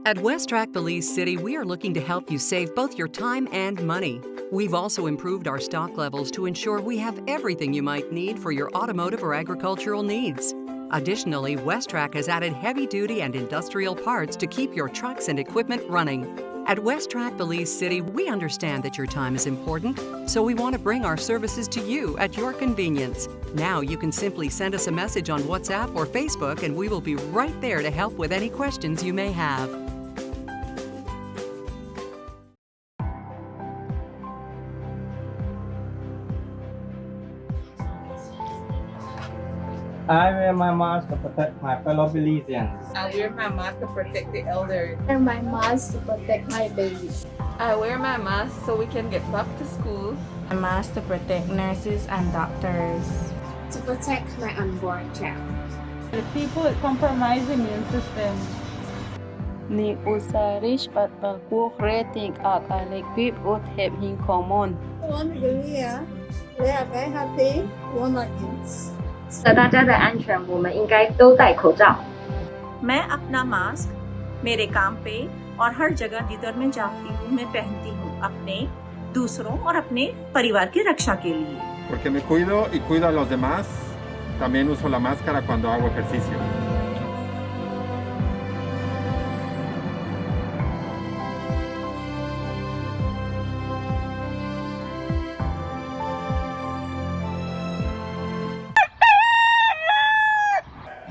At West Track Belize City, we are looking to help you save both your time and money. We've also improved our stock levels to ensure we have everything you might need for your automotive or agricultural needs. Additionally, West Track has added heavy-duty and industrial parts to keep your trucks and equipment running. At West Track Belize City, we understand that your time is important, so we want to bring our services to you at your convenience. Now you can simply send us a message on WhatsApp or Facebook, and we will be right there to help with any questions you may have. I wear my mask to protect my fellow Belizeans. I wear my mask to protect the elderly. I wear my mask to protect my baby. I wear my mask so we can get back to school. A mask to protect nurses and doctors. To protect my unborn child. The people with compromised immune system. Ni usarish at rating ak alek pip ut heb hin common. One year, we are very happy. One against. 大家的安全，我们应该都戴口罩。 मैं अपना mask मेरे काम पे और हर जगह जिधर मैं जाती हूँ मैं पहनती हूँ अपने दूसरों और अपने परिवार की रक्षा के लिए. Porque me cuido y cuido a los demás. También uso la máscara cuando hago ejercicio.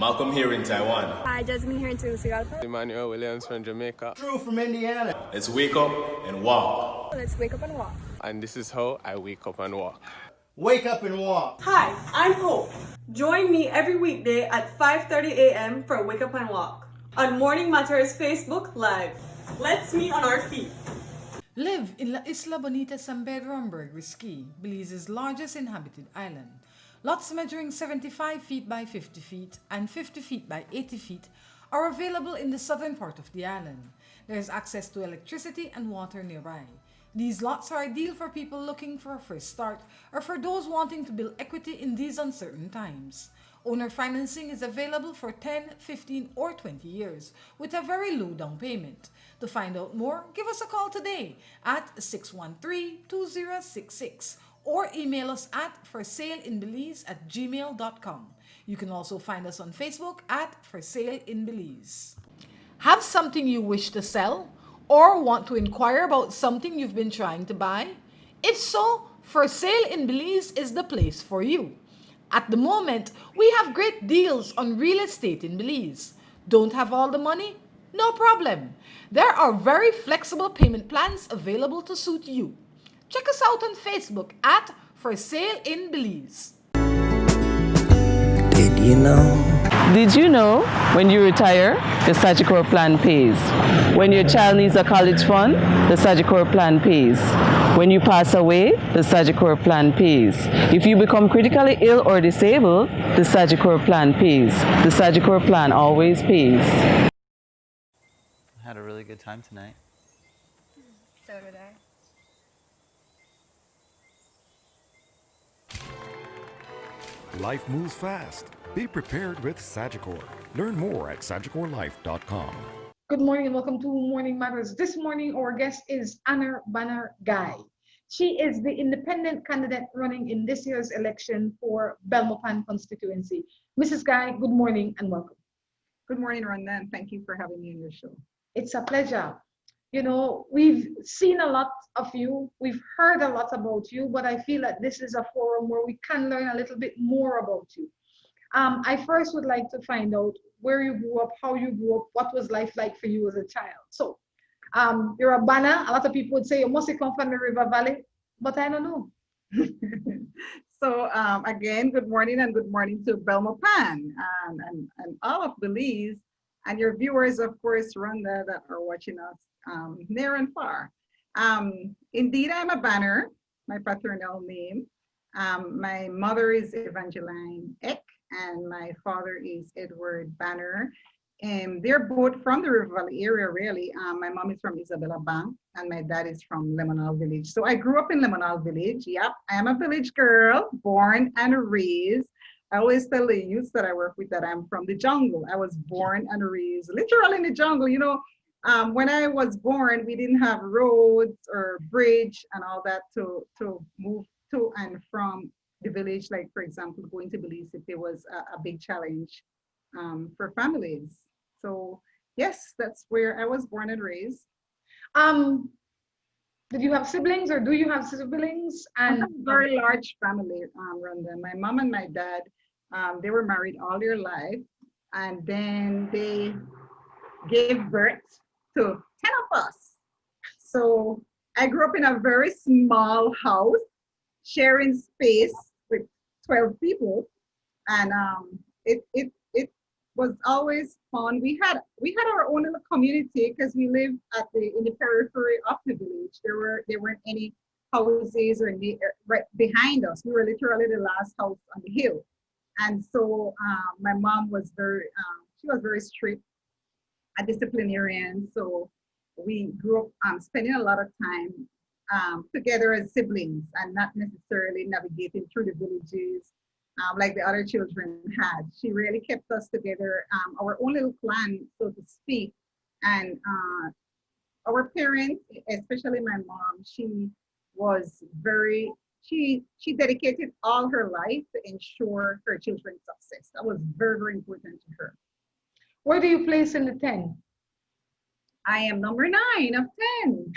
Malcolm here in Taiwan. Hi, Jasmine here in Tegucigalpa. Emmanuel Williams from Jamaica. Drew from Indiana. Let's wake up and walk. Let's wake up and walk. And this is how I wake up and walk. Wake up and walk. Hi, I'm Hope. Join me every weekday at 5:30 a.m. for Wake Up and Walk on Morning Matters Facebook Live. Let's meet on our feet. Live in La Isla Bonita San Pedro and Risky, Belize's largest inhabited island. Lots measuring 75 feet by 50 feet and 50 feet by 80 feet are available in the southern part of the island. There is access to electricity and water nearby. These lots are ideal for people looking for a fresh start or for those wanting to build equity in these uncertain times. Owner financing is available for 10, 15, or 20 years with a very low down payment. To find out more, give us a call today at 613-2066 or email us at forsaleinbelize@gmail.com. You can also find us on Facebook at For Sale in Belize. Have something you wish to sell or want to inquire about something you've been trying to buy? If so, For Sale in Belize is the place for you. At the moment, we have great deals on real estate in Belize. Don't have all the money? No problem. There are very flexible payment plans available to suit you. Check us out on Facebook at For Sale in Belize. Did you know? Did you know when you retire, the Sagicor plan pays? When your child needs a college fund, the Sagicor plan pays. When you pass away, the Sagicor plan pays. If you become critically ill or disabled, the Sagicor plan pays. The Sagicor plan always pays. I had a really good time tonight. So did I. Life moves fast. Be prepared with Sagicor. Learn more at sagicorlife.com. Good morning and welcome to Morning Matters. This morning our guest is Anna Banner Guy. She is the independent candidate running in this year's election for Belmopan constituency. Mrs. Guy, good morning and welcome. Good morning, Rhonda, and thank you for having me on your show. It's a pleasure. You know, we've seen a lot of you, we've heard a lot about you, but I feel that this is a forum where we can learn a little bit more about you. I first would like to find out where you grew up, how you grew up, what was life like for you as a child. So, you're a Banner. A lot of people would say you must come from the River Valley, but I don't know. So, again, good morning and good morning to Belmopan and all of Belize and your viewers, of course, Rhonda, that are watching us near and far. Indeed, I'm a Banner, my paternal name. My mother is Evangeline Eck, and my father is Edward Banner. And they're both from the River Valley area, really. My mom is from Isabella Bank, and my dad is from Lemonal Village. So I grew up in Lemonal Village. Yep, I am a village girl, born and raised. I always tell the youths that I work with that I'm from the jungle. I was born and raised literally in the jungle. You know, When I was born, we didn't have roads or bridge and all that to move to and from the village. Like, for example, going to Belize City was a big challenge for families. So yes, that's where I was born and raised. Did you have siblings or do you have siblings? I And have a very large family, Rhonda. My mom and my dad, they were married all their life, and then they gave birth to 10 of us. So I grew up in a very small house, sharing space with 12 people, and it was always fun. We had our own little community because we lived in the periphery of the village. There weren't any houses or right behind us. We were literally the last house on the hill, and so my mom was she was very strict, a disciplinarian. So we grew up spending a lot of time together as siblings and not necessarily navigating through the villages like the other children had. She really kept us together, our own little clan, so to speak. And our parents, especially my mom, she dedicated all her life to ensure her children's success. That was very, very important to her. where do you place in the 10? I am number 9 of 10.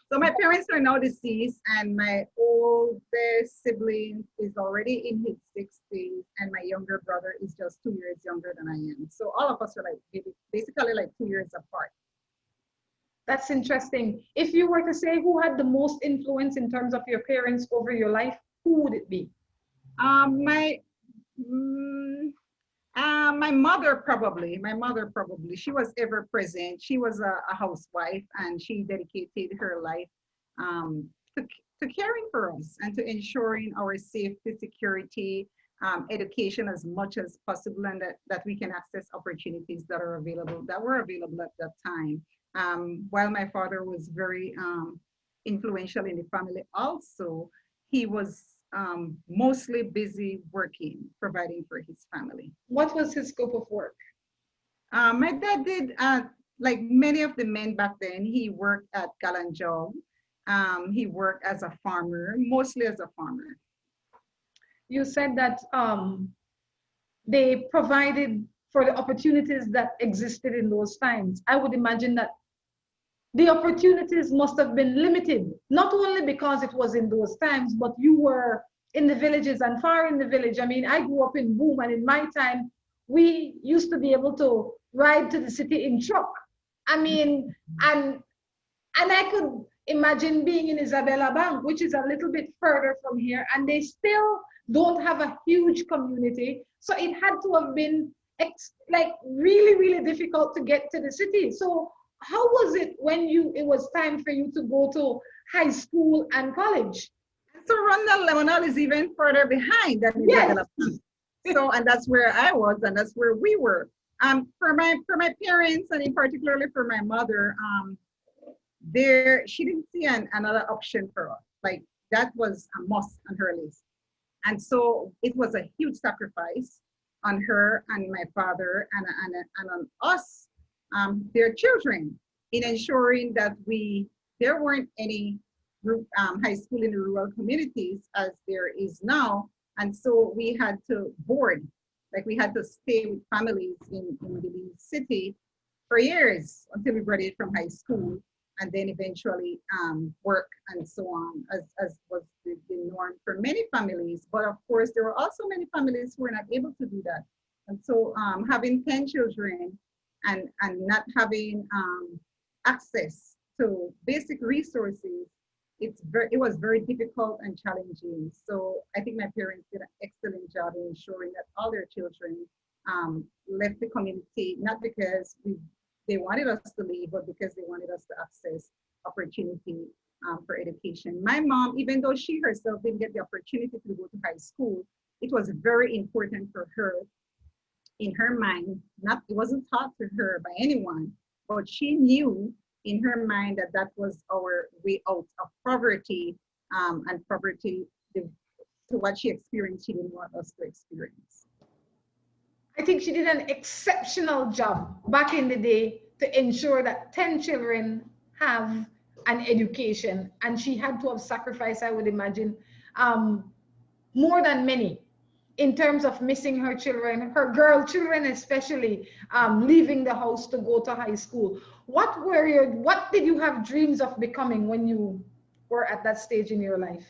So my parents are now deceased, and my oldest sibling is already in his 60s, and my younger brother is just 2 years younger than I am. So all of us are basically like 2 years apart. That's interesting. If you were to say who had the most influence in terms of your parents over your life, who would it be? My mother probably. My mother probably. She was ever present. She was a housewife, and she dedicated her life to caring for us and to ensuring our safety, security, education as much as possible, and that we can access opportunities that were available at that time. While my father was very influential in the family also, he was mostly busy working, providing for his family. What was his scope of work? My dad did, like many of the men back then, he worked at Kalanjong. He worked as a farmer, mostly as a farmer. You said that they provided for the opportunities that existed in those times. I would imagine that the opportunities must have been limited, not only because it was in those times, but you were in the villages and far in the village. I mean, I grew up in Boom, and in my time, we used to be able to ride to the city in truck. I mean, and I could imagine being in Isabella Bank, which is a little bit further from here, and they still don't have a huge community. So it had to have been like really, really difficult to get to the city. So how was it when it was time for you to go to high school and college? So Rhonda Lemonal is even further behind than Isabella. Yes. So, and that's where I was, and that's where we were. For my parents, and in particularly for my mother, she didn't see another option for us. Like, that was a must on her list. And so it was a huge sacrifice on her and my father and on us, their children, in ensuring that there weren't any high school in the rural communities as there is now. And so we had to board, like we had to stay with families in the city for years until we graduated from high school, and then eventually work and so on, as was the norm for many families. But of course, there were also many families who were not able to do that. And so having 10 children and not having access to basic resources, it was very difficult and challenging. So I think my parents did an excellent job in ensuring that all their children left the community, not because they wanted us to leave, but because they wanted us to access opportunity for education. My mom, even though she herself didn't get the opportunity to go to high school, it was very important for her, in her mind. It wasn't taught to her by anyone, but she knew in her mind that was our way out of poverty, and poverty, to what she experienced, she didn't want us to experience. I think she did an exceptional job back in the day to ensure that 10 children have an education. And she had to have sacrificed, I would imagine, more than many in terms of missing her children, her girl children especially, leaving the house to go to high school. What did you have dreams of becoming when you were at that stage in your life?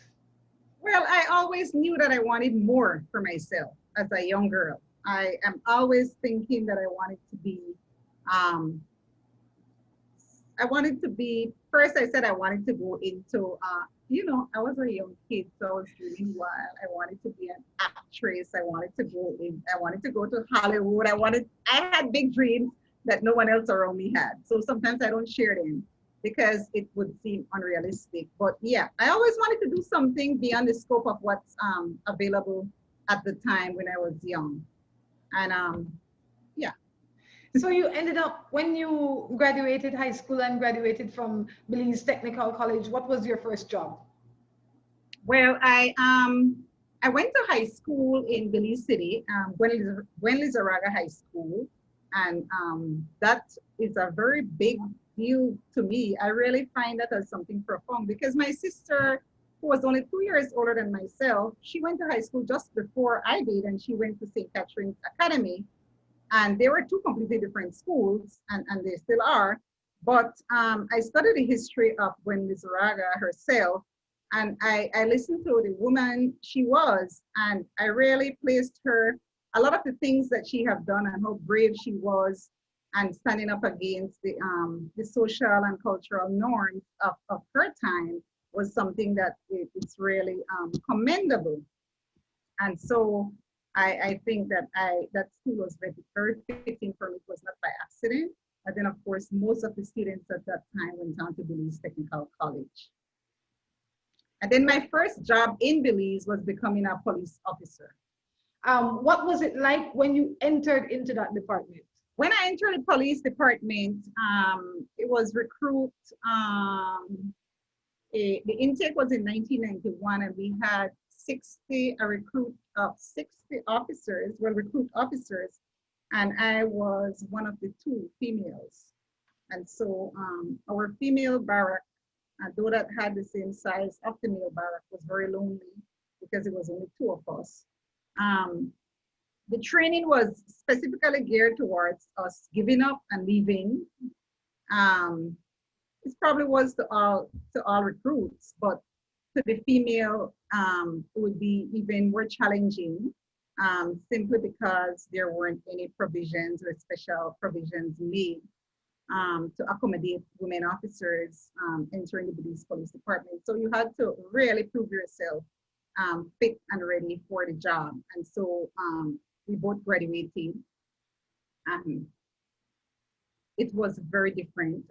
Well, I always knew that I wanted more for myself as a young girl. I am always thinking that I wanted to be, first I said I wanted to go into, I was a young kid, so I was dreaming wild. I wanted to be an actress. I wanted to go to Hollywood. I had big dreams that no one else around me had. So sometimes I don't share them because it would seem unrealistic. But yeah, I always wanted to do something beyond the scope of what's available at the time when I was young. And yeah. So you ended up, when you graduated high school and graduated from Belize Technical College, what was your first job? Well, I went to high school in Belize City, Gwen Lizarraga High School, and that is a very big deal to me. I really find that as something profound because my sister, who was only 2 years older than myself, she went to high school just before I did, and she went to St. Catherine's Academy. And they were two completely different schools, and they still are. But I studied the history of Gwen Lizarraga herself, and I listened to the woman she was, and I really placed her, a lot of the things that she have done and how brave she was, and standing up against the social and cultural norms of her time was something that it's really commendable. And so I think that that school was very fitting for me. It was not by accident. And then, of course, most of the students at that time went on to Belize Technical College. And then my first job in Belize was becoming a police officer. What was it like when you entered into that department? When I entered the police department, it was recruit. The intake was in 1991, and we had a recruit of 60 officers, recruit officers, and I was one of the 2 females. And so our female barrack, though that had the same size of the male barrack, was very lonely because it was only 2 of us. The training was specifically geared towards us giving up and leaving. It probably was to all recruits, but to the female, it would be even more challenging, simply because there weren't any provisions or special provisions made to accommodate women officers entering the Belize Police Department. So you had to really prove yourself fit and ready for the job. And so we both graduated. It was very different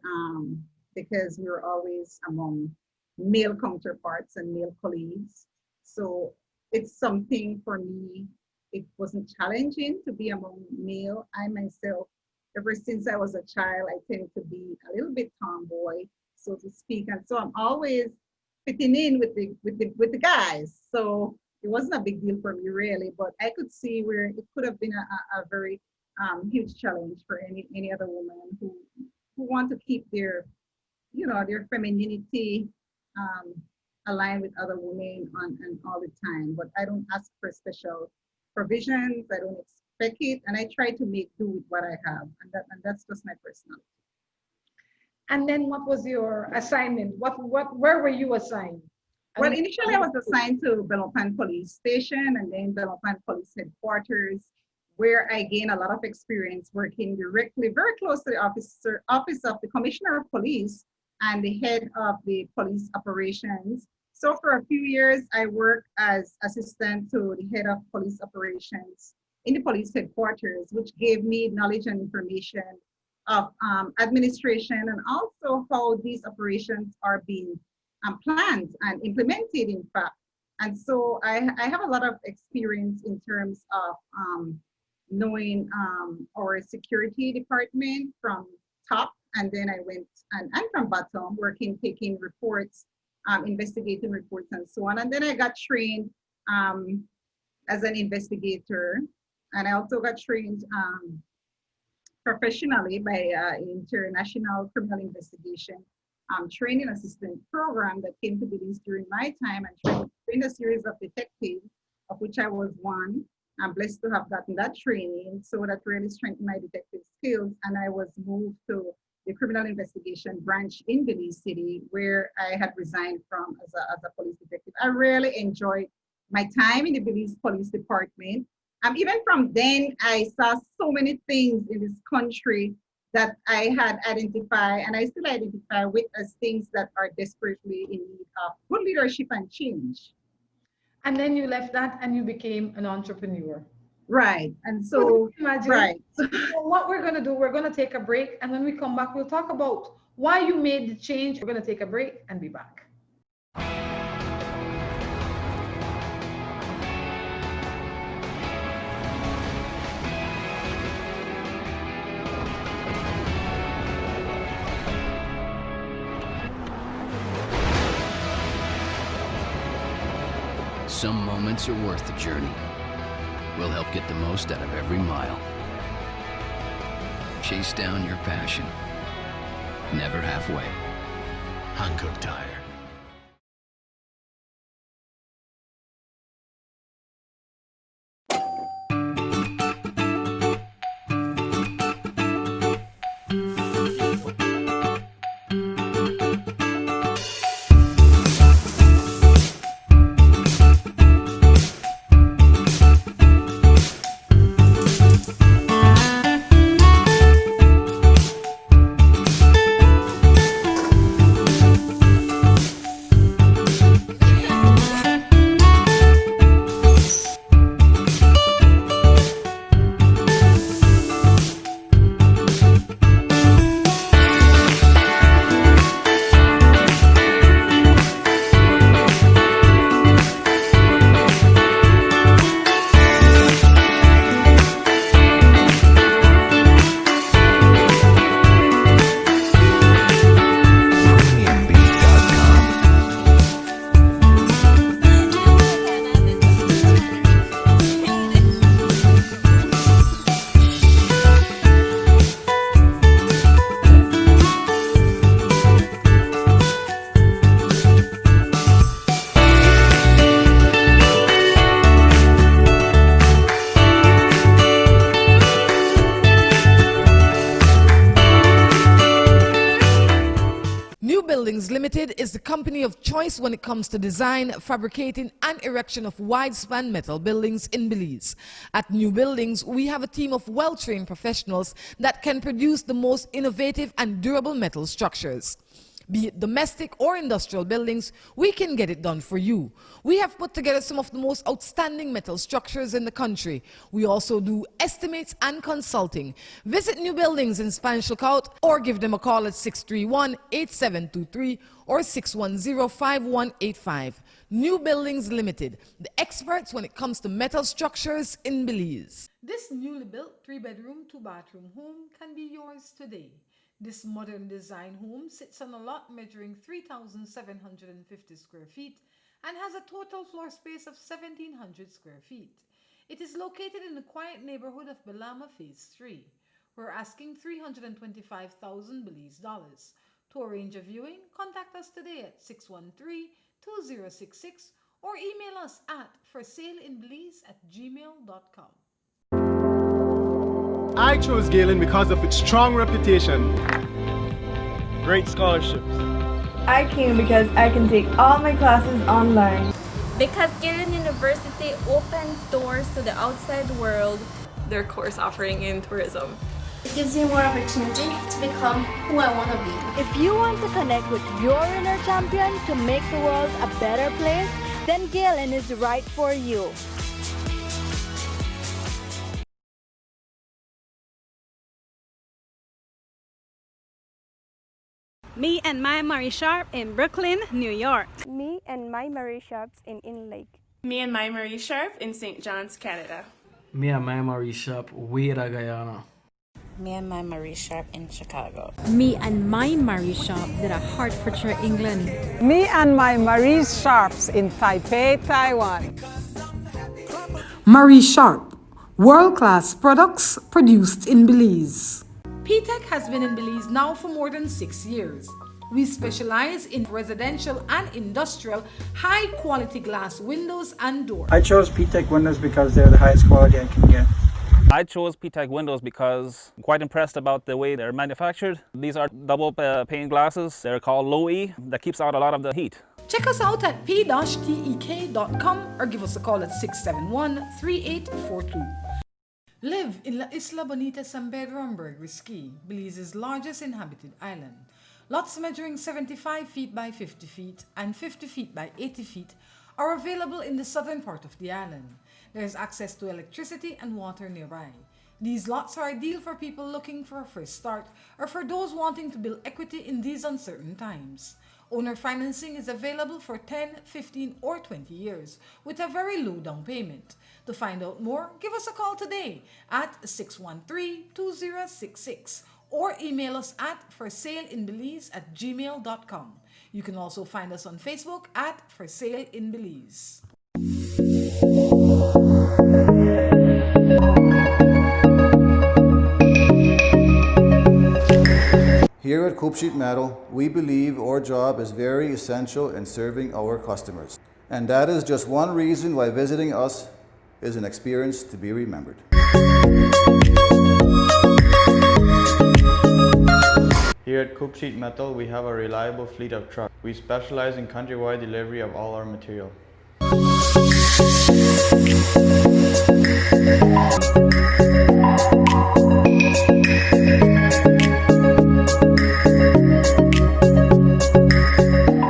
because we were always among male counterparts and male colleagues. So it's something for me, it wasn't challenging to be among male. I myself, ever since I was a child, I tend to be a little bit tomboy, so to speak. And so I'm always fitting in with the guys. So it wasn't a big deal for me really, but I could see where it could have been a very huge challenge for any other woman who want to keep their femininity aligned with other women and all the time. But I don't ask for special provisions. I don't expect it, and I try to make do with what I have, and that's just my personality. And then, what was your assignment? Where were you assigned? Well, initially I was assigned to Belmopan Police Station and then Belmopan Police Headquarters, where I gained a lot of experience working directly, very close to the office of the Commissioner of Police and the head of the police operations. So for a few years, I worked as assistant to the head of police operations in the police headquarters, which gave me knowledge and information of administration and also how these operations are being planned and implemented, in fact. And so I have a lot of experience in terms of knowing our security department from top, and then I went and from bottom, taking reports, investigating reports and so on. And then I got trained as an investigator And I also got trained professionally by International Criminal Investigation Training Assistant Program that came to Belize during my time, and trained a series of detectives, of which I was one. I'm blessed to have gotten that training, so that really strengthened my detective skills. And I was moved to the criminal investigation branch in Belize City, where I had resigned from as a police detective. I really enjoyed my time in the Belize Police Department. Even from then, I saw so many things in this country that I had identified, and I still identify with as things that are desperately in need of good leadership and change. And then you left that and you became an entrepreneur. Right. And so, right. So what we're going to do, we're going to take a break. And when we come back, we'll talk about why you made the change. We're going to take a break and be back. Some moments are worth the journey. We'll help get the most out of every mile. Chase down your passion. Never halfway. Hankook Tire. Limited is the company of choice when it comes to design, fabricating, and erection of wide-span metal buildings in Belize. At New Buildings, we have a team of well-trained professionals that can produce the most innovative and durable metal structures. Be it domestic or industrial buildings, we can get it done for you. We have put together some of the most outstanding metal structures in the country. We also do estimates and consulting. Visit New Buildings in Spanish Lookout or give them a call at 631-8723 or 610-5185. New Buildings Limited, the experts when it comes to metal structures in Belize. This newly built 3-bedroom, 2-bathroom home can be yours today. This modern design home sits on a lot measuring 3,750 square feet and has a total floor space of 1,700 square feet. It is located in the quiet neighborhood of Belama Phase 3. We're asking $325,000 Belize dollars. To arrange a viewing, contact us today at 613-2066 or email us at forsaleinbelize@gmail.com. I chose Galen because of its strong reputation. Great scholarships. I came because I can take all my classes online. Because Galen University opens doors to the outside world. Their course offering in tourism. It gives you more opportunity to become who I want to be. If you want to connect with your inner champion to make the world a better place, then Galen is right for you. Me and my Marie Sharp in Brooklyn, New York. Me and my Marie Sharps in Lake. Me and my Marie Sharp in St. John's, Canada. Me and my Marie Sharp, Weda, Guyana. Me and my Marie Sharp in Chicago. Me and my Marie Sharp at Hertfordshire, England. Me and my Marie Sharps in Taipei, Taiwan. Marie Sharp, World-class products produced in Belize. P-Tech has been in Belize now for more than 6 years. We specialize in residential and industrial high-quality glass windows and doors. I chose P-Tech windows because they're the highest quality I can get. I chose P-Tech windows because I'm quite impressed about the way they're manufactured. These are double pane glasses. They're called low E. That keeps out a lot of the heat. Check us out at p-tek.com or give us a call at 671-3842. Live in La Isla Bonita San Pedro Risky, Belize's largest inhabited island. Lots measuring 75 feet by 50 feet and 50 feet by 80 feet are available in the southern part of the island. There is access to electricity and water nearby. These lots are ideal for people looking for a fresh start or for those wanting to build equity in these uncertain times. Owner financing is available for 10, 15, or 20 years with a very low down payment. To find out more, give us a call today at 613-2066 or email us at forsaleinbelize@gmail.com. You can also find us on Facebook at For Sale in Belize. Here at Coop Sheet Metal, we believe our job is very essential in serving our customers. And that is just one reason why visiting us is an experience to be remembered. Here at Coop Sheet Metal, we have a reliable fleet of trucks. We specialize in countrywide delivery of all our material.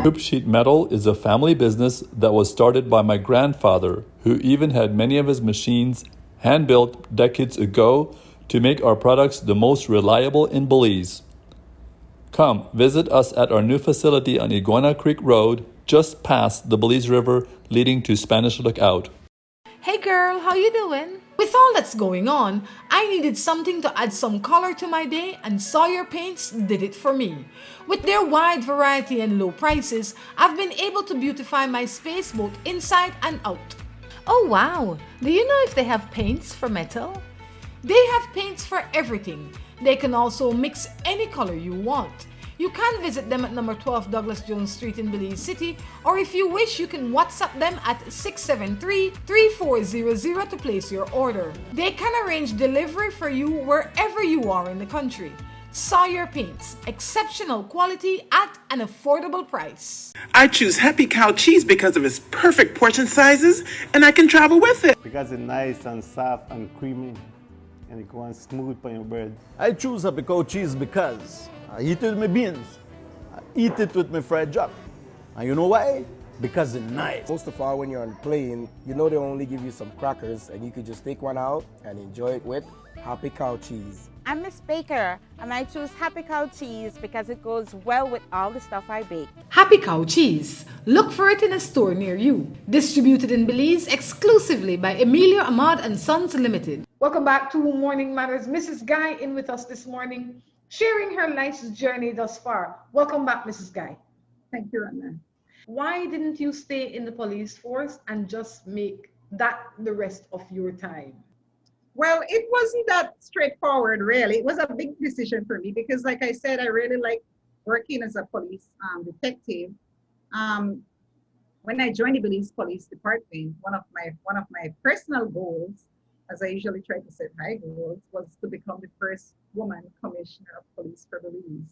Coop Sheet Metal is a family business that was started by my grandfather, who even had many of his machines hand-built decades ago to make our products the most reliable in Belize. Come visit us at our new facility on Iguana Creek Road, just past the Belize River leading to Spanish Lookout. Hey girl, how you doing? With all that's going on, I needed something to add some color to my day, and Sawyer Paints did it for me. With their wide variety and low prices, I've been able to beautify my space both inside and out. Oh wow, do you know if they have paints for metal? They have paints for everything. They can also mix any color you want. You can visit them at number 12 Douglas Jones Street in Belize City, or if you wish, you can WhatsApp them at 673-3400 to place your order. They can arrange delivery for you wherever you are in the country. Sawyer Paints, exceptional quality at an affordable price. I choose Happy Cow cheese because of its perfect portion sizes, and I can travel with it. Because it's nice and soft and creamy, and it goes smooth on your bread. I choose Happy Cow cheese because I eat it with my beans. I eat it with my fried jack. And you know why? Because it's nice. Most of all, when you're on the plane, you know they only give you some crackers and you could just take one out and enjoy it with Happy Cow cheese. I'm Miss Baker, and I choose Happy Cow cheese because it goes well with all the stuff I bake. Happy Cow cheese. Look for it in a store near you. Distributed in Belize exclusively by Emilio Ahmad and Sons Limited. Welcome back to Morning Matters. Mrs. Guy in with us this morning, sharing her life's journey thus far. Welcome back, Mrs. Guy. Thank you, Rhonda. Why didn't you stay in the police force and just make that the rest of your time? Well, it wasn't that straightforward, really. It was a big decision for me because, like I said, I really like working as a police detective. When I joined the Belize Police Department, one of my personal goals, as I usually try to set high goals, was to become the first woman commissioner of police for Belize.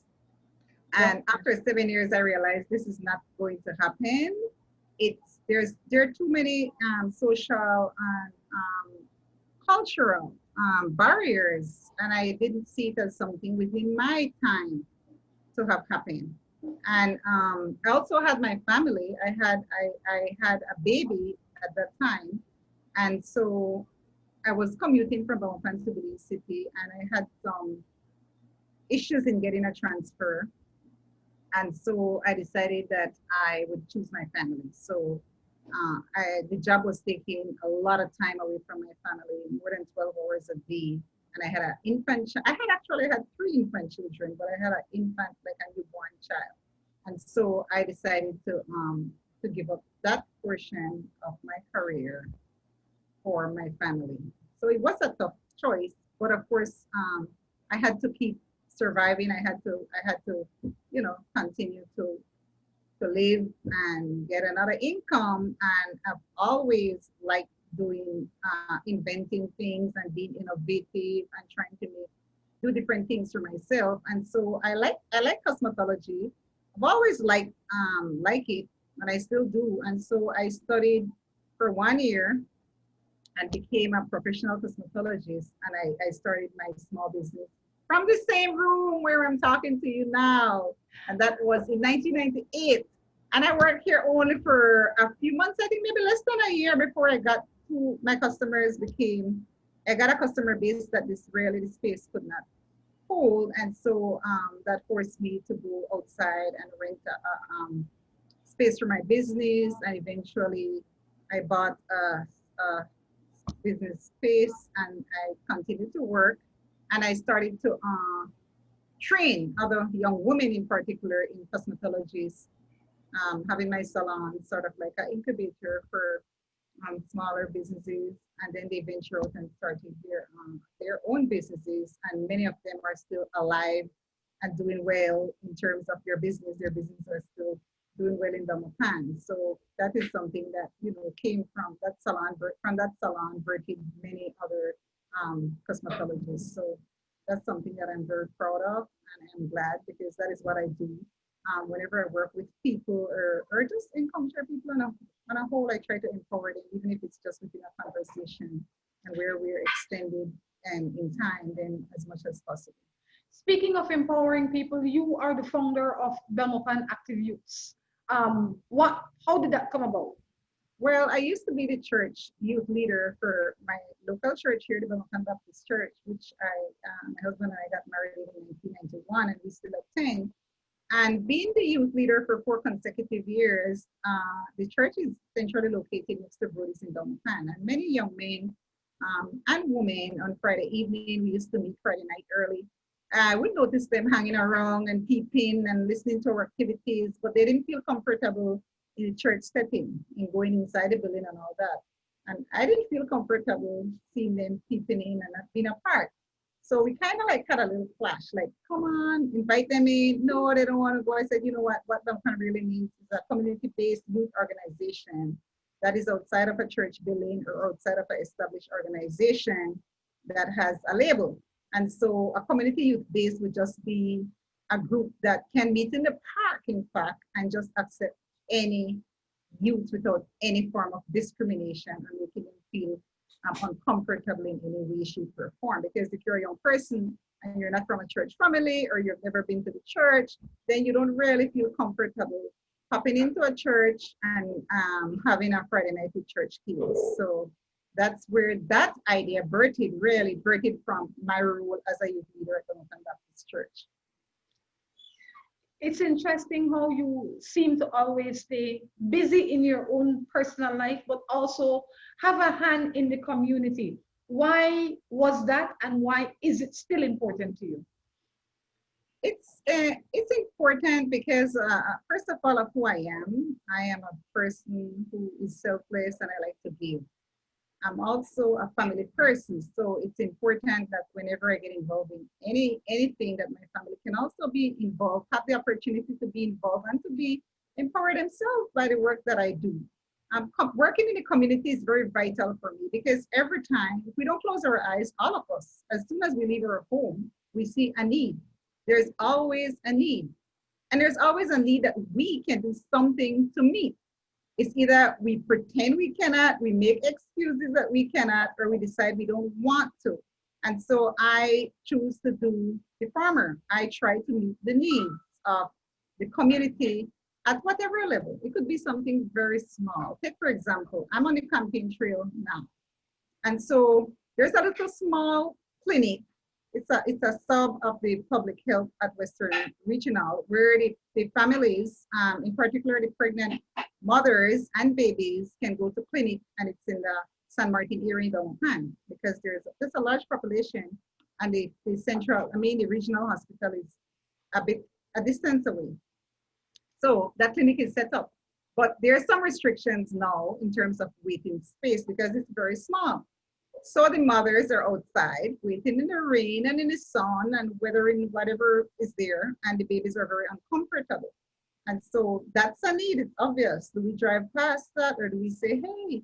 And after 7 years, I realized this is not going to happen. There are too many social and cultural barriers, and I didn't see it as something within my time to have happened. And I also had my family. I had a baby at that time, and so I was commuting from Belmont to Belize City, and I had some issues in getting a transfer. And so I decided that I would choose my family. So the job was taking a lot of time away from my family, more than 12 hours a day. And I had an infant. I had 3 infant children, but I had an infant, like a newborn child. And so I decided to give up that portion of my career for my family. So it was a tough choice, but of course, I had to keep surviving. I had to, continue to live and get another income. And I've always liked doing, inventing things and being innovative and trying to do different things for myself. And so I like cosmetology. I've always liked it, and I still do. And so I studied for 1 year and became a professional cosmetologist. And I started my small business from the same room where I'm talking to you now. And that was in 1998. And I worked here only for a few months, I think maybe less than a year before I got to my customers I got a customer base that this space could not hold. And so that forced me to go outside and rent a space for my business. And eventually I bought a business space and I continued to work. And I started to train other young women in particular in cosmetologies, having my salon sort of like an incubator for smaller businesses, and then they venture out and started their own businesses, and many of them are still alive and doing well in terms of their business. Their businesses are still doing well in Belmopan. So that is something that came from that salon. From that salon, birthed many other cosmetologists. So that's something that I'm very proud of, and I'm glad, because that is what I do. Whenever I work with people or just encounter people on a whole, I try to empower them, even if it's just within a conversation, and where we're extended and in time, then as much as possible. Speaking of empowering people, you are the founder of Belmopan Active Youths. How did that come about? Well, I used to be the church youth leader for my local church here, the Belmopan Baptist Church, which my husband and I got married in 1991, and we still attend. And being the youth leader for 4 consecutive years, the church is centrally located next to Brody's in Belmopan. And many young men and women on Friday evening, we used to meet Friday night early. We noticed them hanging around and peeping and listening to our activities, but they didn't feel comfortable in the church setting, in going inside the building and all that. And I didn't feel comfortable seeing them peeping in and not being a part. So we kind of like had a little clash, like, come on, invite them in. No, they don't want to go. I said, you know what Belmopan really needs is a community-based youth organization that is outside of a church building or outside of an established organization that has a label. And so a community youth base would just be a group that can meet in the park, in fact, and just accept any youth without any form of discrimination and making them feel uncomfortable in any way, shape, or form. Because if you're a young person and you're not from a church family, or you've never been to the church, then you don't really feel comfortable popping into a church and having a Friday night with church kids. So that's where that idea really birthed from my role as a youth leader at the Belmopan Baptist Church. It's interesting how you seem to always stay busy in your own personal life, but also have a hand in the community. Why was that, and why is it still important to you? It's important because, first of all, of who I am a person who is selfless and I like to give. I'm also a family person, so it's important that whenever I get involved in anything, that my family can also be involved, have the opportunity to be involved and to be empowered themselves by the work that I do. Working in the community is very vital for me, because every time, if we don't close our eyes, all of us, as soon as we leave our home, we see a need. There's always a need. And there's always a need that we can do something to meet. It's either we pretend we cannot, we make excuses that we cannot, or we decide we don't want to. And so I choose to do the former. I try to meet the needs of the community at whatever level. It could be something very small. Take, for example, I'm on the campaign trail now. And so there's a little small clinic. It's a sub of the public health at Western Regional, where the families, in particular the pregnant mothers and babies, can go to clinic, and it's in the San Martin area in Belmopan, because there's a large population, and the regional hospital is a distance away. So that clinic is set up, but there are some restrictions now in terms of waiting space, because it's very small. So the mothers are outside waiting in the rain and in the sun and weathering whatever is there, and the babies are very uncomfortable. And so that's a need, it's obvious. Do we drive past that, or do we say, hey,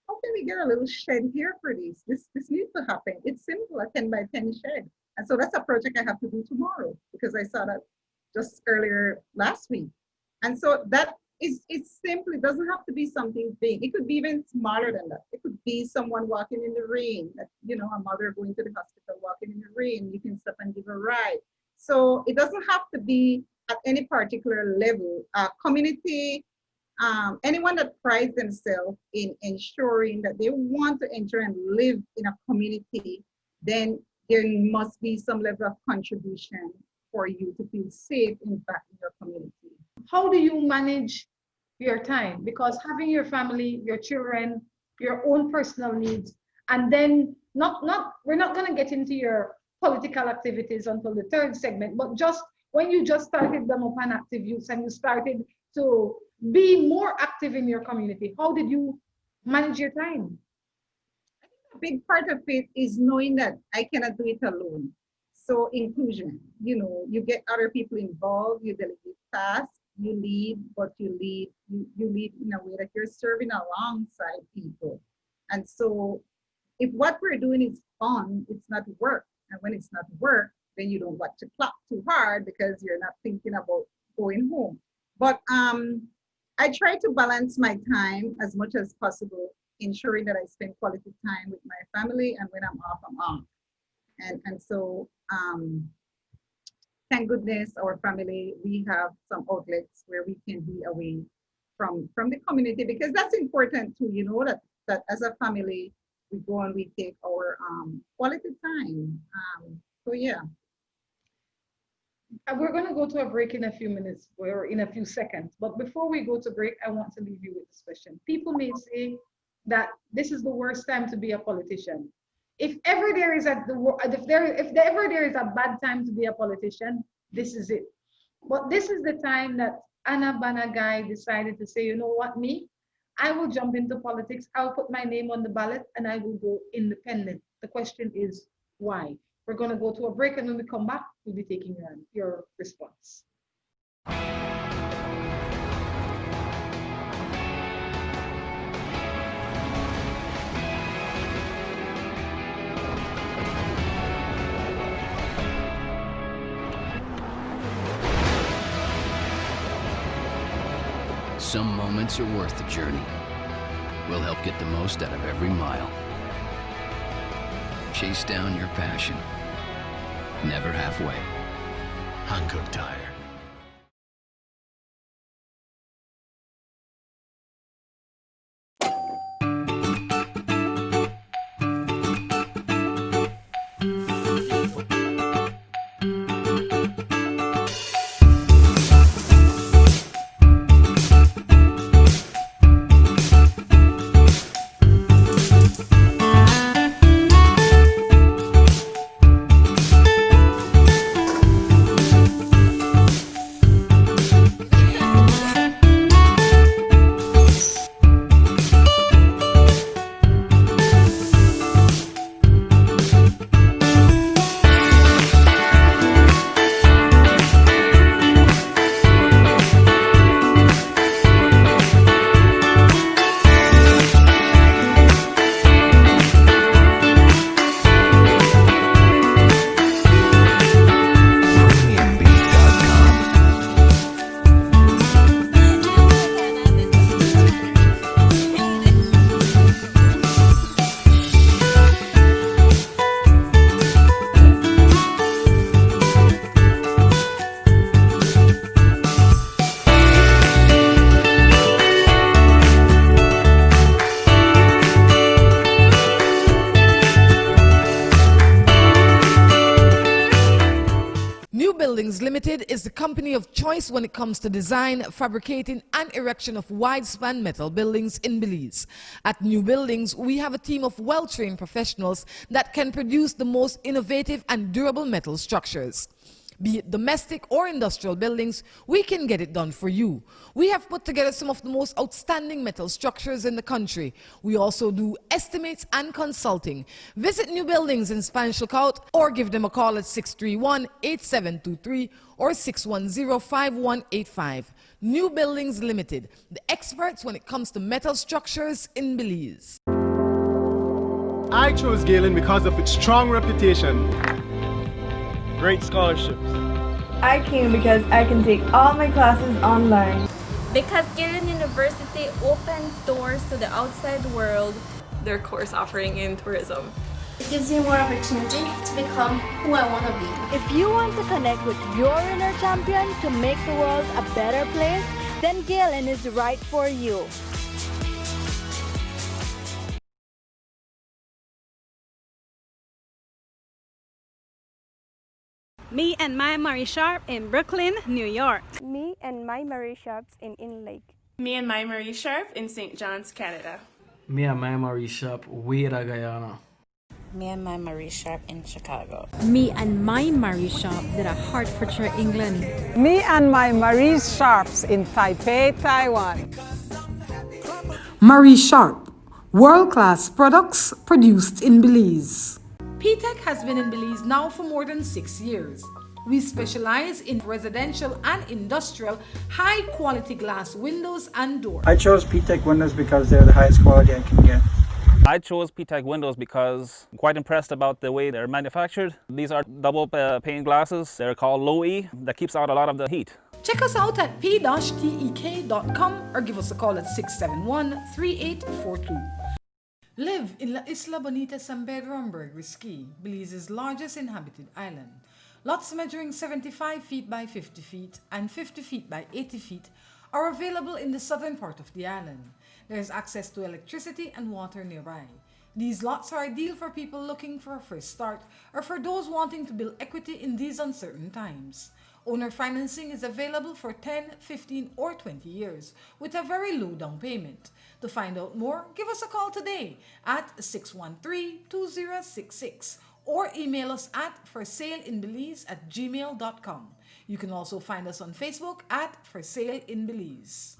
how can we get a little shed here for these? This needs to happen. It's simple, a 10 by 10 shed. And so that's a project I have to do tomorrow because I saw that just earlier last week. And so that is, it's simple. It doesn't have to be something big. It could be even smaller than that. It could be someone walking in the rain, that, you know, a mother going to the hospital walking in the rain. You can stop and give a ride. So it doesn't have to be at any particular level. Community, anyone that prides themselves in ensuring that they want to enter and live in a community, then there must be some level of contribution for you to feel safe, in fact, in your community. How do you manage your time? Because having your family, your children, your own personal needs, and then we're not going to get into your political activities until the third segment, but just when you just started Belmopan Active Youth and you started to be more active in your community, how did you manage your time? A big part of it is knowing that I cannot do it alone. So inclusion, you know, you get other people involved, you delegate tasks, you lead, but you lead in a way that you're serving alongside people. And so if what we're doing is fun, it's not work. And when it's not work, then you don't want to clap too hard because you're not thinking about going home. But I try to balance my time as much as possible, ensuring that I spend quality time with my family, and when I'm off, I'm off. And so thank goodness our family, we have some outlets where we can be away from the community, because that's important too, you know, that as a family, we go and we take our quality time. So yeah. We're going to go to a break in a few minutes or in a few seconds. But before we go to break, I want to leave you with this question. People may say that this is the worst time to be a politician. If ever there is a bad time to be a politician, this is it. But this is the time that Anna Banagai decided to say, you know what, I will jump into politics. I'll put my name on the ballot and I will go independent. The question is, why? We're going to go to a break, and when we come back, we'll be taking your response. Some moments are worth the journey. We'll help get the most out of every mile. Chase down your passion. Never halfway. Hankook Tire. Limited is the company of choice when it comes to design, fabricating, and erection of wide-span metal buildings in Belize. At New Buildings, we have a team of well-trained professionals that can produce the most innovative and durable metal structures. Be it domestic or industrial buildings, we can get it done for you. We have put together some of the most outstanding metal structures in the country. We also do estimates and consulting. Visit New Buildings in Spanish Lookout or give them a call at 631-8723 or 610-5185. New Buildings Limited, the experts when it comes to metal structures in Belize. I chose Galen because of its strong reputation, great scholarships. I came because I can take all my classes online. Because Galen University opens doors to the outside world. Their course offering in tourism. It gives you more opportunity to become who I want to be. If you want to connect with your inner champion to make the world a better place, then Galen is right for you. Me and my Murray Sharp in Brooklyn, New York. Me and my Murray Sharps in Lake. Me and my Marie Sharp in St. John's, Canada. Me and my Marie Sharp, Weda, Guyana. Me and my Marie Sharp in Chicago. Me and my Marie Shop that are Hertfordshire, England. Me and my Marie Sharps in Taipei, Taiwan. Marie Sharp, world-class products produced in Belize. P-Tech has been in Belize now for more than 6 years. We specialize in residential and industrial high-quality glass windows and doors. I chose P-Tech windows because they're the highest quality I can get. I chose P-Tech windows because I'm quite impressed about the way they're manufactured. These are double pane glasses. They're called low E. That keeps out a lot of the heat. Check us out at p-tek.com or give us a call at 671-3842. Live in La Isla Bonita San Pedro Risky, Belize's largest inhabited island. Lots measuring 75 feet by 50 feet and 50 feet by 80 feet are available in the southern part of the island. There is access to electricity and water nearby. These lots are ideal for people looking for a fresh start or for those wanting to build equity in these uncertain times. Owner financing is available for 10, 15, or 20 years with a very low down payment. To find out more, give us a call today at 613-2066 or email us at forsaleinbelize@gmail.com. You can also find us on Facebook at For Sale in Belize.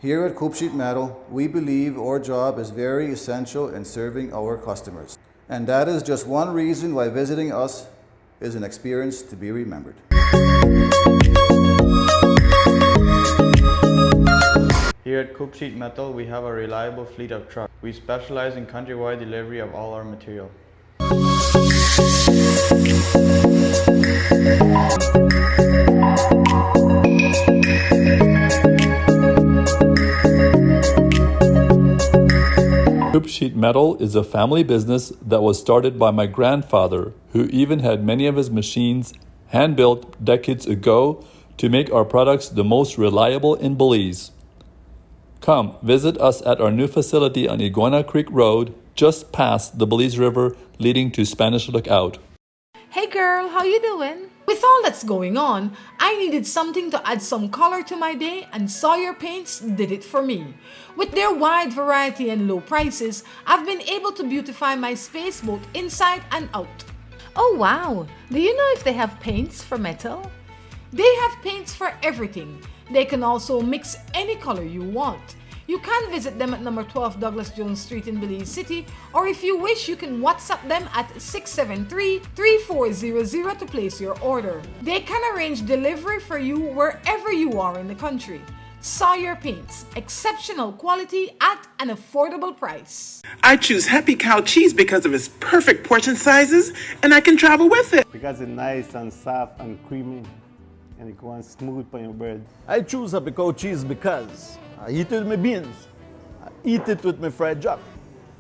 Here at Coop Sheet Metal, we believe our job is very essential in serving our customers. And that is just one reason why visiting us is an experience to be remembered. Here at Coop Sheet Metal, we have a reliable fleet of trucks. We specialize in countrywide delivery of all our material. Coop Sheet Metal is a family business that was started by my grandfather, who even had many of his machines hand-built decades ago to make our products the most reliable in Belize. Come visit us at our new facility on Iguana Creek Road, just past the Belize River leading to Spanish Lookout. Hey girl, how you doing? With all that's going on, I needed something to add some color to my day, and Sawyer Paints did it for me. With their wide variety and low prices, I've been able to beautify my space both inside and out. Oh wow, do you know if they have paints for metal? They have paints for everything. They can also mix any color you want. You can visit them at number 12 Douglas Jones Street in Belize City, or if you wish, you can WhatsApp them at 673-3400 to place your order. They can arrange delivery for you wherever you are in the country. Sawyer Paints, exceptional quality at an affordable price. I choose Happy Cow cheese because of its perfect portion sizes, and I can travel with it. Because it's nice and soft and creamy, and it goes smooth on your bread. I choose Happy Cow cheese because I eat it with my beans. I eat it with my fried jack.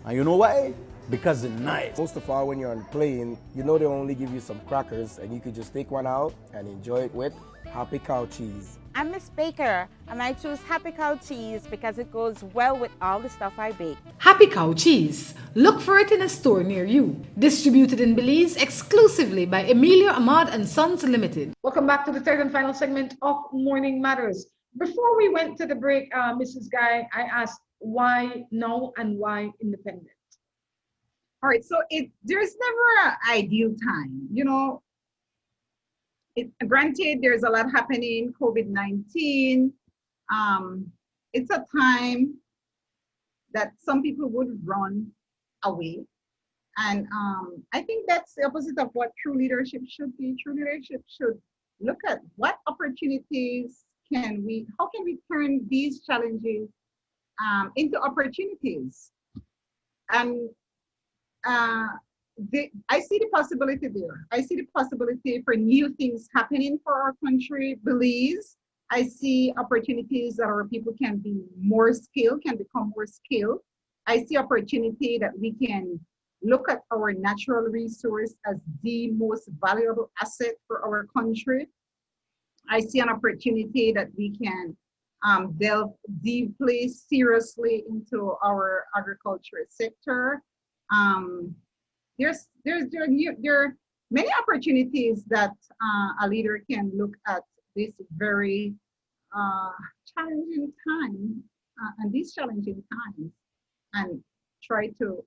And you know why? Because it's nice. Most of all, when you're on the plane, you know they only give you some crackers and you could just take one out and enjoy it with Happy Cow cheese. I'm Miss Baker, and I choose Happy Cow cheese because it goes well with all the stuff I bake. Happy Cow cheese. Look for it in a store near you. Distributed in Belize exclusively by Emilio Ahmad and Sons Limited. Welcome back to the third and final segment of Morning Matters. Before we went to the break, Mrs. Guy, I asked why now and why independent? All right, so there's never an ideal time. You know, granted, there's a lot happening, COVID-19. It's a time that some people would run away. And I think that's the opposite of what true leadership should be. True leadership should look at what opportunities how can we turn these challenges into opportunities? And I see the possibility there. I see the possibility for new things happening for our country, Belize. I see opportunities that our people can be more skilled, can become more skilled. I see opportunity that we can look at our natural resource as the most valuable asset for our country. I see an opportunity that we can delve deeply, seriously into our agriculture sector. There are many opportunities that a leader can look at this very challenging time and these challenging times and try to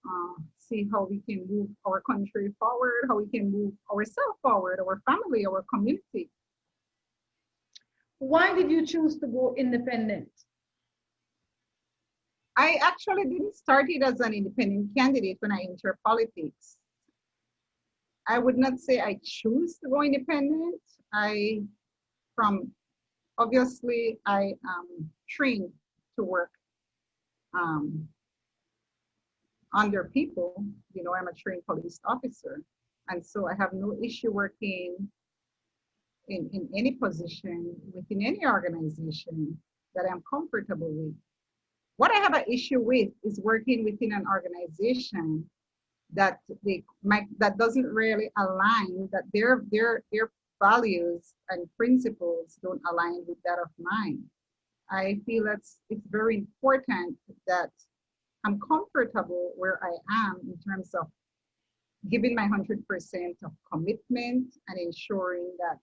see how we can move our country forward, how we can move ourselves forward, our family, our community. Why did you choose to go independent? I actually didn't start it as an independent candidate when I entered politics. I would not say I choose to go independent. Obviously, I am trained to work under people. You know, I'm a trained police officer. And so I have no issue working in any position within any organization that I'm comfortable with. What I have an issue with is working within an organization that that doesn't really align, that their values and principles don't align with that of mine. I feel it's very important that I'm comfortable where I am in terms of giving my 100% of commitment and ensuring that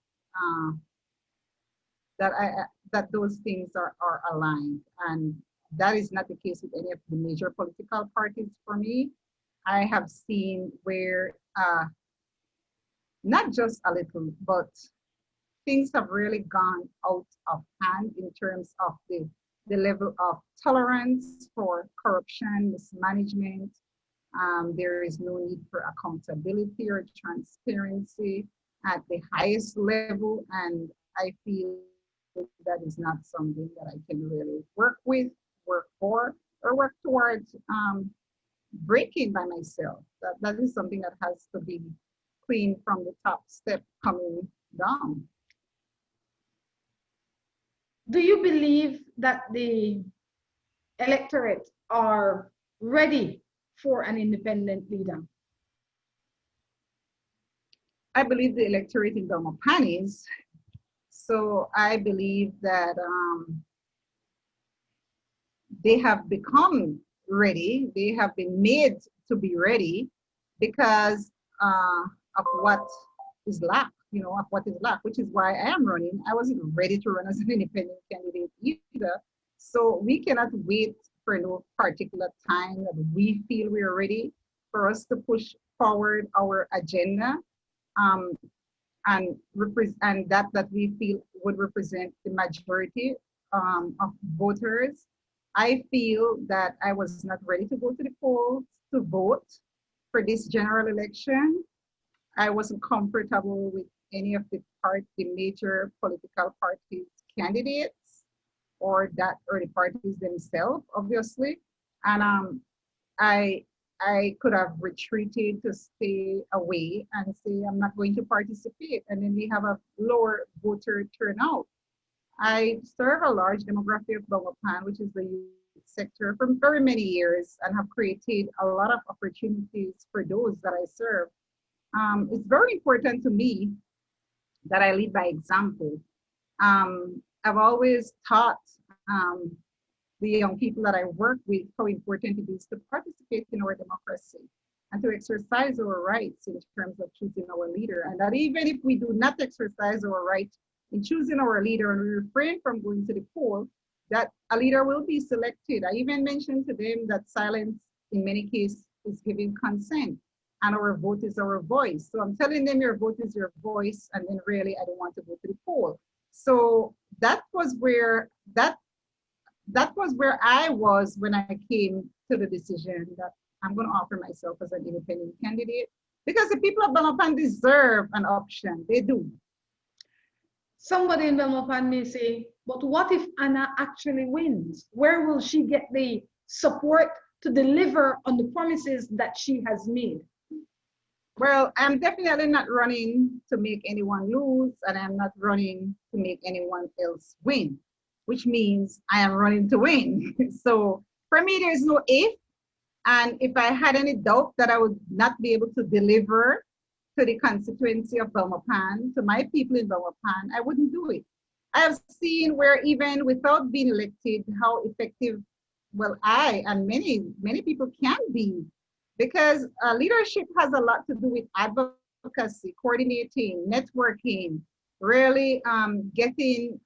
that those things are aligned. And that is not the case with any of the major political parties for me. I have seen where not just a little, but things have really gone out of hand in terms of the level of tolerance for corruption, mismanagement. There is no need for accountability or transparency at the highest level. And I feel that is not something that I can really work with, work for, or work towards breaking by myself. That is something that has to be clean from the top step coming down. Do you believe that the electorate are ready for an independent leader? I believe the electorate in Belmopan is. So I believe that they have become ready. They have been made to be ready because of what is lacked, which is why I am running. I wasn't ready to run as an independent candidate either. So we cannot wait for no particular time that we feel we are ready for us to push forward our agenda and that we feel would represent the majority of voters. I feel that I was not ready to go to the polls to vote for this general election. I wasn't comfortable with any of the major political parties' candidates or the parties themselves, obviously. And I could have retreated to stay away and say I'm not going to participate, and then we have a lower voter turnout. I serve a large demographic of Belmopan, which is the youth sector, for very many years, and have created a lot of opportunities for those that I serve. It's very important to me that I lead by example. I've always taught the young people that I work with how important it is to participate in our democracy and to exercise our rights in terms of choosing our leader. And that even if we do not exercise our right in choosing our leader and we refrain from going to the poll, that a leader will be selected. I even mentioned to them that silence in many cases is giving consent, and our vote is our voice. So I'm telling them your vote is your voice, and then really I don't want to go to the poll. So that was where I was when I came to the decision that I'm going to offer myself as an independent candidate, because the people of Belmopan deserve an option. They do. Somebody in Belmopan may say, but what if Anna actually wins? Where will she get the support to deliver on the promises that she has made? Well, I'm definitely not running to make anyone lose, and I'm not running to make anyone else win, which means I am running to win. So for me, there's no if. And if I had any doubt that I would not be able to deliver to the constituency of Belmopan, to my people in Belmopan, I wouldn't do it. I have seen where even without being elected, how effective, well, I and many people can be, because leadership has a lot to do with advocacy, coordinating, networking, really being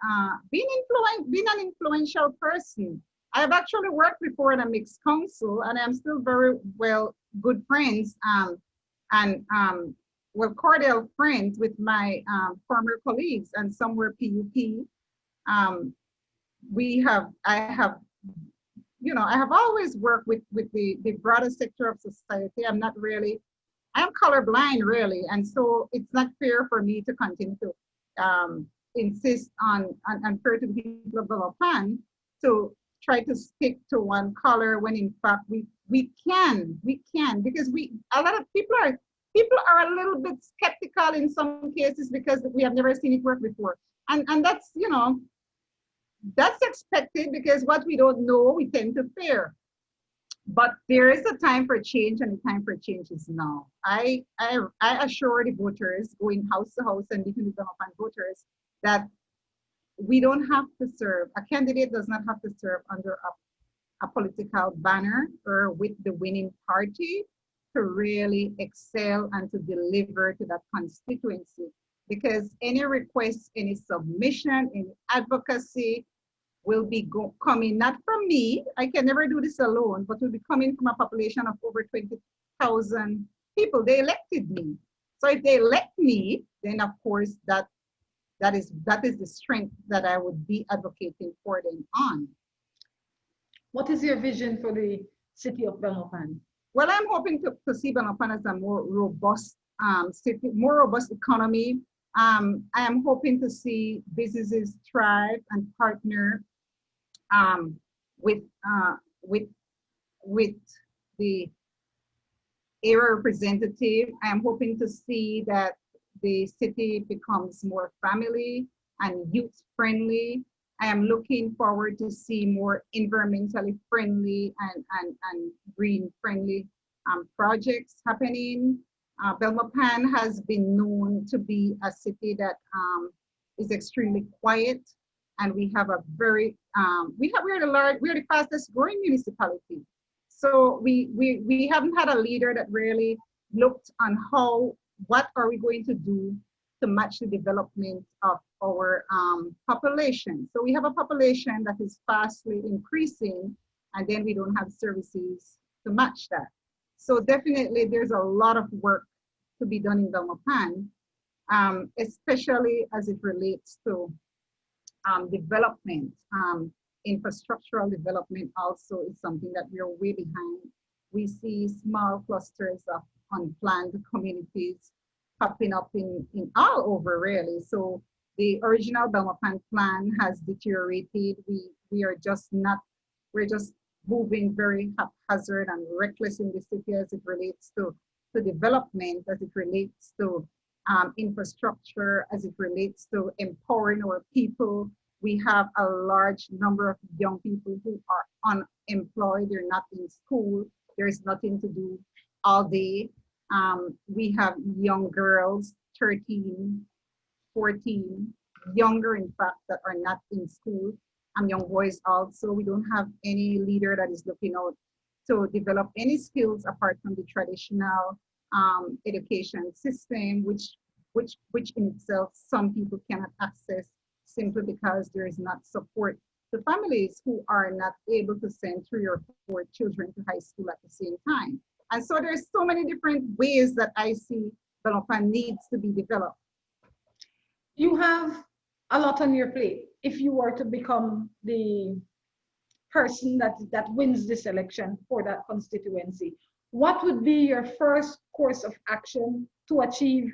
an influential person. I've actually worked before in a mixed council, and I'm still very well good friends and cordial friends with my former colleagues, and some were PUP. I have always worked with the broader sector of society. I'm colorblind really, and so it's not fair for me to continue to insist on unfair to the people of Belmopan to try to stick to one color when in fact we can, because a lot of people are a little bit skeptical in some cases because we have never seen it work before, and that's that's expected, because what we don't know we tend to fear. But there is a time for change, and the time for change is now. I assure the voters, going house to house and meeting with Belmopan voters, that we don't have to serve, a candidate does not have to serve under a political banner or with the winning party to really excel and to deliver to that constituency. Because any request, any submission, any advocacy will be coming not from me, I can never do this alone, but will be coming from a population of over 20,000 people. They elected me. So if they elect me, then of course that is the strength that I would be advocating for them on. What is your vision for the city of Belmopan? Well, I'm hoping to see Belmopan as a more robust city, more robust economy. I am hoping to see businesses thrive and partner with the area representative. I am hoping to see that the city becomes more family and youth friendly. I am looking forward to see more environmentally friendly and green friendly projects happening. Belmopan has been known to be a city that is extremely quiet, and we have a very we're the fastest growing municipality. So we haven't had a leader that really looked on what are we going to do to match the development of our population. So we have a population that is fastly increasing, and then we don't have services to match that. So definitely there's a lot of work to be done in Belmopan, especially as it relates to development. Infrastructural development also is something that we are way behind. We see small clusters of unplanned communities popping up in all over really. So the original Belmopan plan has deteriorated. We're just moving very haphazard and reckless in the city as it relates to development, as it relates to infrastructure, as it relates to empowering our people. We have a large number of young people who are unemployed, they're not in school, there's nothing to do all day. We have young girls, 13, 14, younger in fact, that are not in school, and young boys also. We don't have any leader that is looking out to develop any skills apart from the traditional education system, which in itself some people cannot access simply because there is not support to families who are not able to send 3 or 4 children to high school at the same time. And so there's so many different ways that I see Belmopan needs to be developed. You have a lot on your plate if you were to become the person that wins this election for that constituency. What would be your first course of action to achieve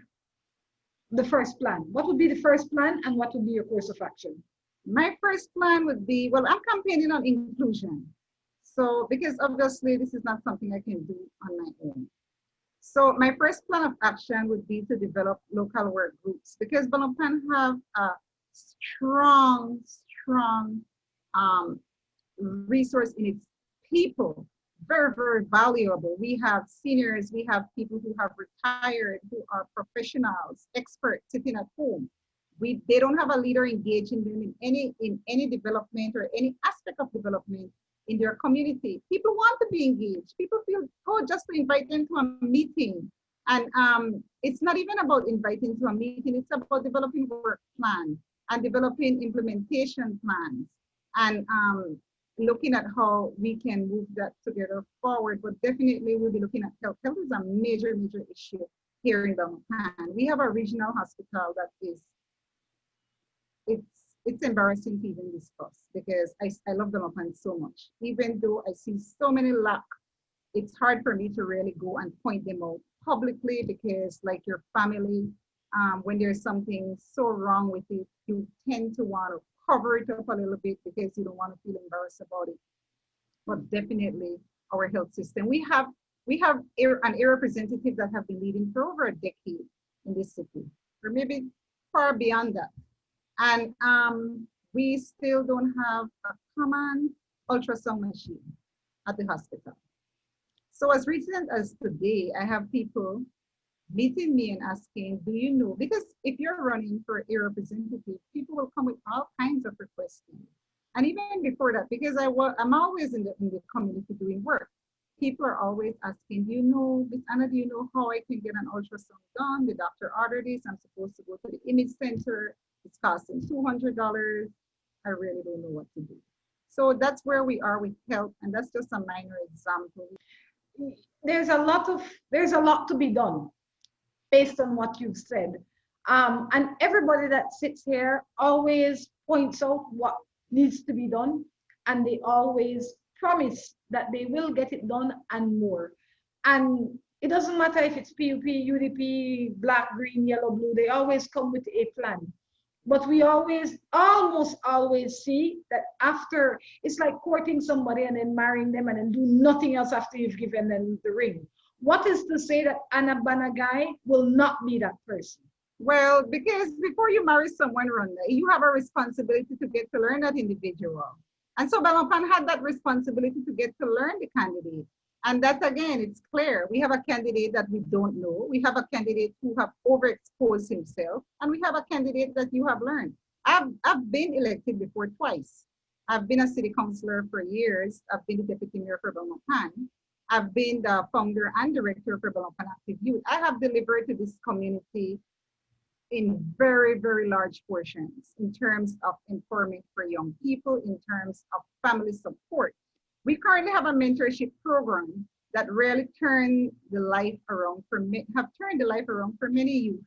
the first plan? What would be the first plan and what would be your course of action? My first plan would be, well, I'm campaigning on inclusion. So, because obviously this is not something I can do on my own. So my first plan of action would be to develop local work groups because Belmopan have a strong resource in its people, very valuable. We have seniors, we have people who have retired, who are professionals, experts sitting at home. They don't have a leader engaging them in any development or any aspect of development in their community. People want to be engaged. People feel, oh, just to invite them to a meeting. And it's not even about inviting to a meeting, it's about developing work plans and developing implementation plans and looking at how we can move that together forward. But definitely we'll be looking at health. Health is a major issue here in Belmopan. We have a regional hospital that is, it's embarrassing to even discuss because I love Belmopan so much. Even though I see so many lack, it's hard for me to really go and point them out publicly because like your family, when there's something so wrong with it, you tend to want to cover it up a little bit because you don't want to feel embarrassed about it. But definitely our health system. We have an area representative that have been leading for over a decade in this city, or maybe far beyond that. And we still don't have a common ultrasound machine at the hospital. So as recent as today, I have people meeting me and asking, do you know, because if you're running for a representative, people will come with all kinds of requests. And even before that, because I'm always in the community doing work, people are always asking, do you know, Miss Anna, do you know how I can get an ultrasound done? The doctor ordered this, I'm supposed to go to the image center. It's costing $200. I really don't know what to do. So that's where we are with health, and that's just a minor example. There's a lot to be done based on what you've said. And everybody that sits here always points out what needs to be done, and they always promise that they will get it done and more. And it doesn't matter if it's PUP, UDP, black, green, yellow, blue, they always come with a plan. But we almost always see that after, it's like courting somebody and then marrying them and then do nothing else after you've given them the ring. What is to say that Anna Banagai will not be that person? Well, because before you marry someone, Rhonda, you have a responsibility to get to learn that individual. And so Belmopan had that responsibility to get to learn the candidate. And that, again, it's clear. We have a candidate that we don't know. We have a candidate who have overexposed himself. And we have a candidate that you have learned. I've been elected before twice. I've been a city councilor for years. I've been the deputy mayor for Belmopan. I've been the founder and director for Belmopan Active Youth. I have delivered to this community in very large portions in terms of empowerment for young people, in terms of family support. We currently have a mentorship program that really turned the life around for many youth.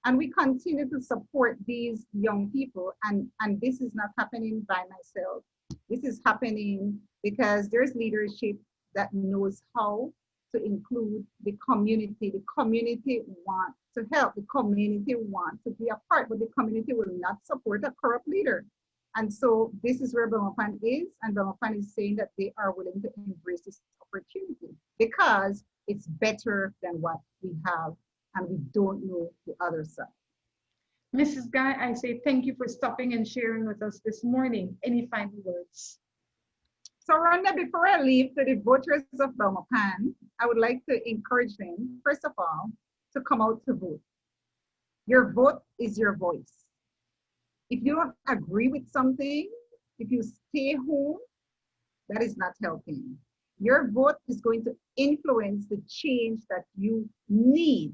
And we continue to support these young people. And this is not happening by myself. This is happening because there's leadership that knows how to include the community. The community wants to help. The community wants to be a part, but the community will not support a corrupt leader. And so this is where Belmopan is, and Belmopan is saying that they are willing to embrace this opportunity because it's better than what we have, and we don't know the other side. Mrs. Guy, I say thank you for stopping and sharing with us this morning. Any final words? So Rhonda, before I leave to the voters of Belmopan, I would like to encourage them, first of all, to come out to vote. Your vote is your voice. If you don't agree with something, if you stay home, that is not helping. Your vote is going to influence the change that you need.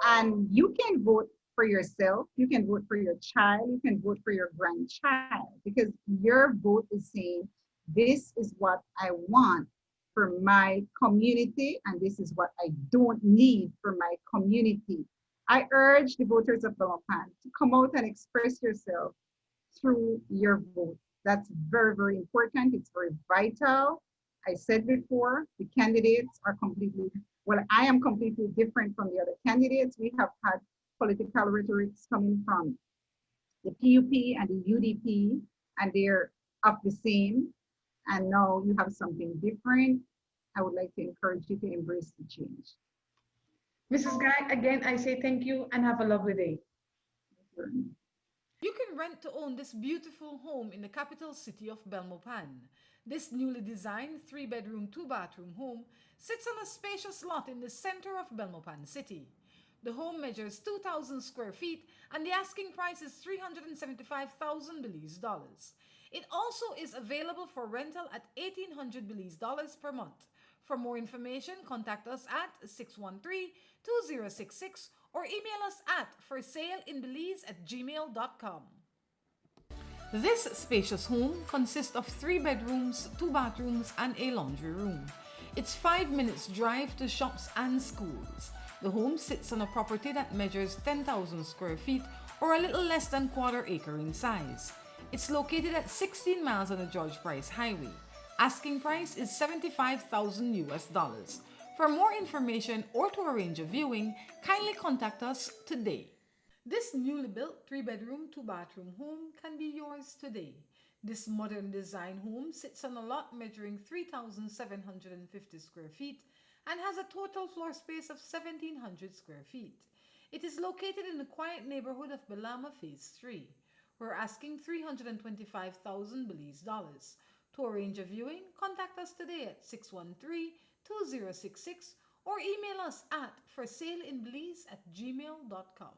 And you can vote for yourself, you can vote for your child, you can vote for your grandchild, because your vote is saying, this is what I want for my community, and this is what I don't need for my community. I urge the voters of Belmopan to come out and express yourself through your vote. That's very, very important. It's very vital. I said before, the candidates are completely, well, I am completely different from the other candidates. We have had political rhetorics coming from the PUP and the UDP, and they're of the same. And now you have something different. I would like to encourage you to embrace the change. Mrs. Guy, again, I say thank you and have a lovely day. You can rent to own this beautiful home in the capital city of Belmopan. This newly designed 3-bedroom, 2-bathroom home sits on a spacious lot in the center of Belmopan city. The home measures 2,000 square feet and the asking price is $375,000 Belize dollars. It also is available for rental at $1,800 Belize dollars per month. For more information, contact us at 613-2066 or email us at forsaleinbelize@gmail.com. This spacious home consists of 3 bedrooms, 2 bathrooms, and a laundry room. It's 5 minutes drive to shops and schools. The home sits on a property that measures 10,000 square feet or a little less than 1/4 acre in size. It's located at 16 miles on the George Price Highway. Asking price is $75,000 US. For more information or to arrange a viewing, kindly contact us today. This newly built 3-bedroom, 2-bathroom home can be yours today. This modern design home sits on a lot measuring 3,750 square feet and has a total floor space of 1,700 square feet. It is located in the quiet neighborhood of Belama Phase 3. We're asking $325,000 Belize dollars. To arrange a viewing, contact us today at 613-2066 or email us at forsaleinbelize@gmail.com.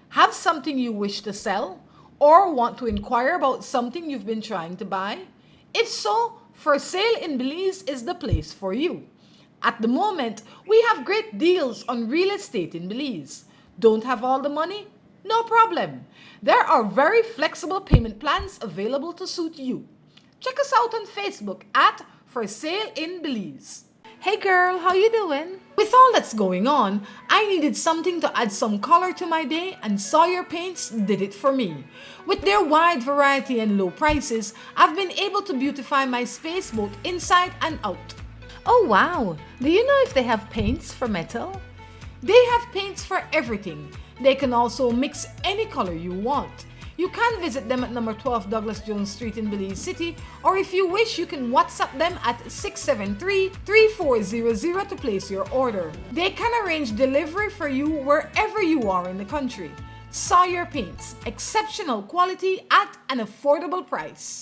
Have something you wish to sell or want to inquire about something you've been trying to buy? If so, For Sale in Belize is the place for you. At the moment, we have great deals on real estate in Belize. Don't have all the money? No problem. There are very flexible payment plans available to suit you. Check us out on Facebook at For Sale in Belize. Hey girl, how you doing? With all that's going on, I needed something to add some color to my day, and Sawyer Paints did it for me. With their wide variety and low prices, I've been able to beautify my space both inside and out. Oh wow, do you know if they have paints for metal? They have paints for everything. They can also mix any color you want. You can visit them at number 12 Douglas Jones Street in Belize City, or if you wish, you can WhatsApp them at 673-3400 to place your order. They can arrange delivery for you wherever you are in the country. Sawyer Paints, exceptional quality at an affordable price.